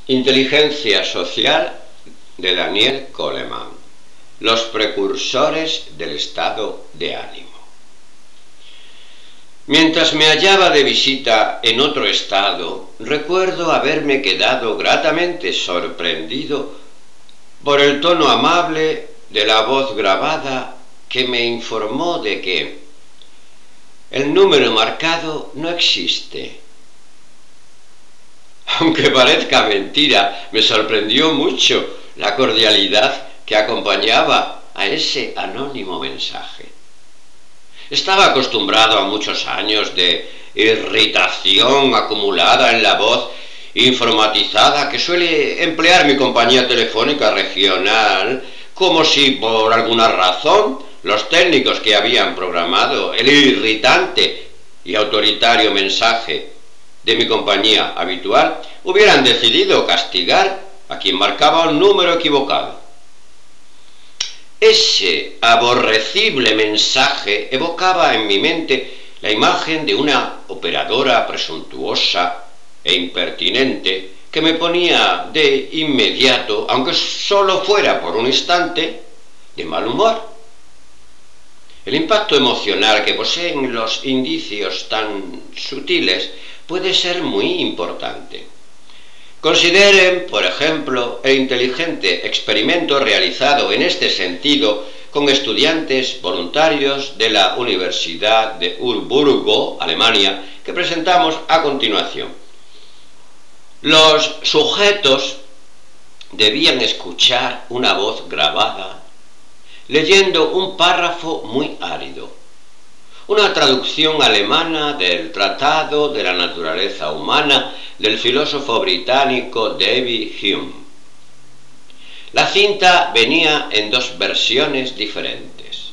Inteligencia social de Daniel Goleman. Los precursores del estado de ánimo. Mientras me hallaba de visita en otro estado, recuerdo haberme quedado gratamente sorprendido por el tono amable de la voz grabada que me informó de que el número marcado no existe. Aunque parezca mentira, me sorprendió mucho la cordialidad que acompañaba a ese anónimo mensaje. Estaba acostumbrado a muchos años de irritación acumulada en la voz informatizada que suele emplear mi compañía telefónica regional, como si por alguna razón los técnicos que habían programado el irritante y autoritario mensaje de mi compañía habitual hubieran decidido castigar a quien marcaba un número equivocado. Ese aborrecible mensaje evocaba en mi mente la imagen de una operadora presuntuosa e impertinente que me ponía de inmediato, aunque solo fuera por un instante, de mal humor. El impacto emocional que poseen los indicios tan sutiles puede ser muy importante. Consideren, por ejemplo, el inteligente experimento realizado en este sentido con estudiantes voluntarios de la Universidad de Urburgo, Alemania, que presentamos a continuación. Los sujetos debían escuchar una voz grabada leyendo un párrafo muy árido, una traducción alemana del Tratado de la Naturaleza Humana del filósofo británico David Hume. La cinta venía en dos versiones diferentes,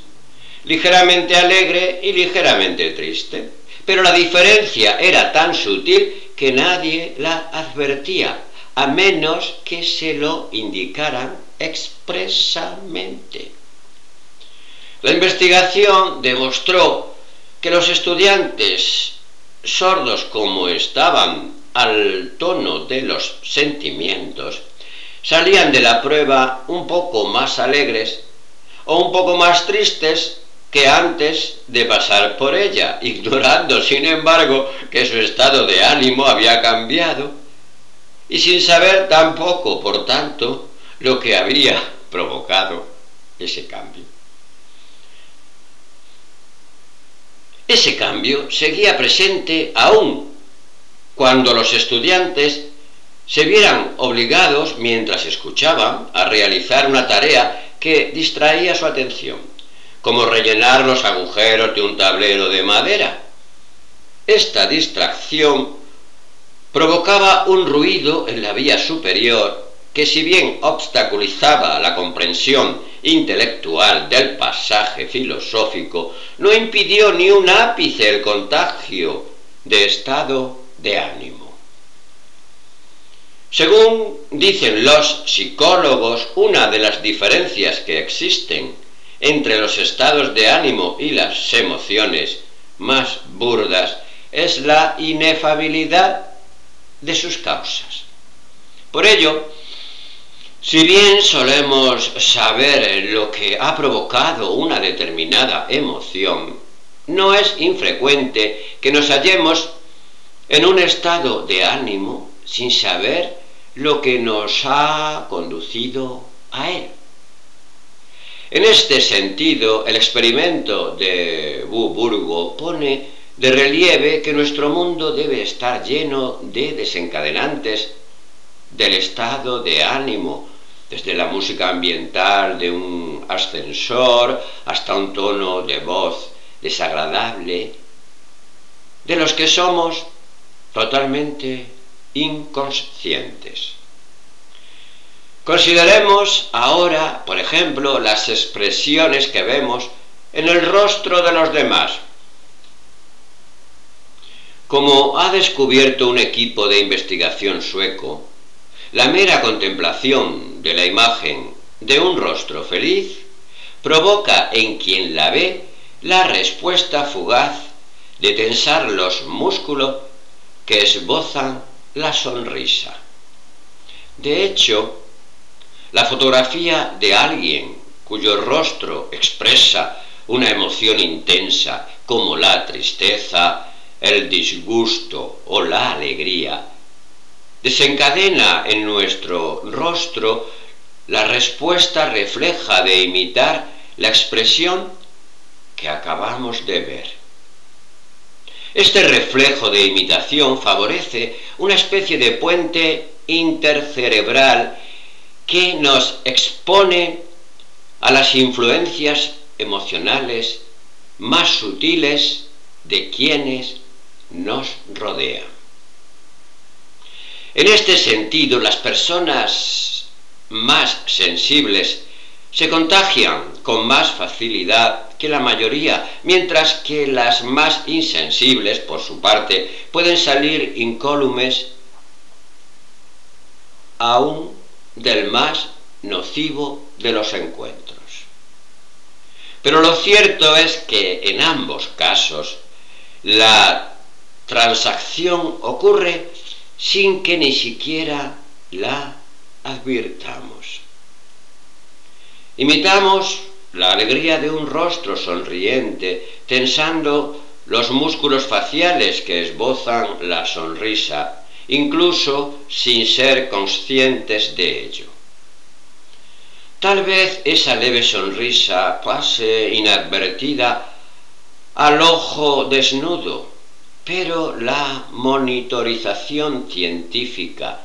ligeramente alegre y ligeramente triste, pero la diferencia era tan sutil que nadie la advertía, a menos que se lo indicaran expresamente. La investigación demostró que los estudiantes, sordos como estaban al tono de los sentimientos, salían de la prueba un poco más alegres o un poco más tristes que antes de pasar por ella, ignorando, sin embargo, que su estado de ánimo había cambiado y sin saber tampoco, por tanto, lo que había provocado ese cambio. Ese cambio seguía presente aún cuando los estudiantes se vieran obligados, mientras escuchaban, a realizar una tarea que distraía su atención, como rellenar los agujeros de un tablero de madera. Esta distracción provocaba un ruido en la vía superior que, si bien obstaculizaba la comprensión intelectual del pasaje filosófico, no impidió ni un ápice el contagio de estado de ánimo. Según dicen los psicólogos, una de las diferencias que existen entre los estados de ánimo y las emociones más burdas es la inefabilidad de sus causas. Por ello, si bien solemos saber lo que ha provocado una determinada emoción, no es infrecuente que nos hallemos en un estado de ánimo sin saber lo que nos ha conducido a él. En este sentido, el experimento de Urburgo pone de relieve que nuestro mundo debe estar lleno de desencadenantes del estado de ánimo, desde la música ambiental de un ascensor hasta un tono de voz desagradable, de los que somos totalmente inconscientes. Consideremos ahora, por ejemplo, las expresiones que vemos en el rostro de los demás. Como ha descubierto un equipo de investigación sueco, la mera contemplación de la imagen de un rostro feliz provoca en quien la ve la respuesta fugaz de tensar los músculos que esbozan la sonrisa. De hecho, la fotografía de alguien cuyo rostro expresa una emoción intensa como la tristeza, el disgusto o la alegría, desencadena en nuestro rostro la respuesta refleja de imitar la expresión que acabamos de ver. Este reflejo de imitación favorece una especie de puente intercerebral que nos expone a las influencias emocionales más sutiles de quienes nos rodean. En este sentido, las personas más sensibles se contagian con más facilidad que la mayoría, mientras que las más insensibles, por su parte, pueden salir incólumes aún del más nocivo de los encuentros. Pero lo cierto es que en ambos casos la transacción ocurre sin que ni siquiera la advirtamos. Imitamos la alegría de un rostro sonriente, tensando los músculos faciales que esbozan la sonrisa, incluso sin ser conscientes de ello. Tal vez esa leve sonrisa pase inadvertida al ojo desnudo, pero la monitorización científica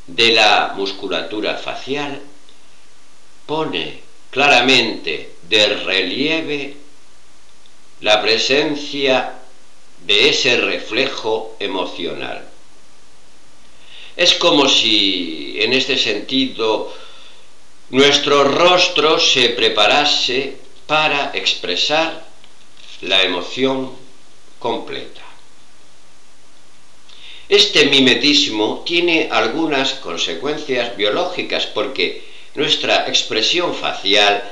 de la musculatura facial pone claramente de relieve la presencia de ese reflejo emocional. Es como si, en este sentido, nuestro rostro se preparase para expresar la emoción completa. Este mimetismo tiene algunas consecuencias biológicas porque nuestra expresión facial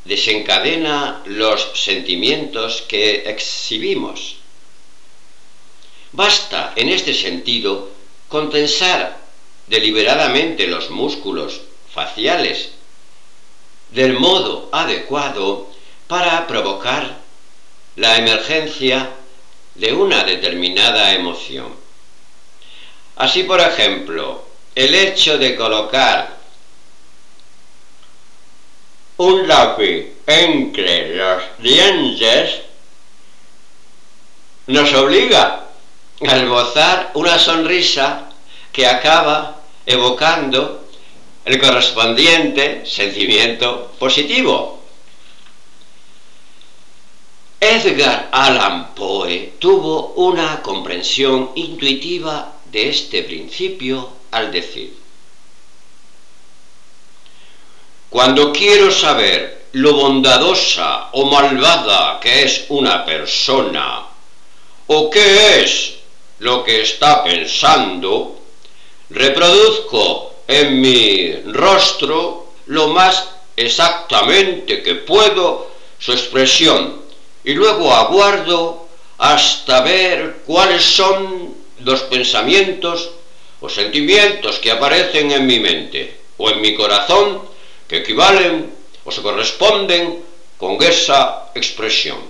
desencadena los sentimientos que exhibimos. Basta, en este sentido, con tensar deliberadamente los músculos faciales del modo adecuado para provocar la emergencia de una determinada emoción. Así, por ejemplo, el hecho de colocar un lápiz entre los dientes nos obliga a esbozar una sonrisa que acaba evocando el correspondiente sentimiento positivo. Edgar Allan Poe tuvo una comprensión intuitiva de este principio al decir: cuando quiero saber lo bondadosa o malvada que es una persona, o qué es lo que está pensando, reproduzco en mi rostro lo más exactamente que puedo su expresión y luego aguardo hasta ver cuáles son los pensamientos o sentimientos que aparecen en mi mente o en mi corazón que equivalen o se corresponden con esa expresión.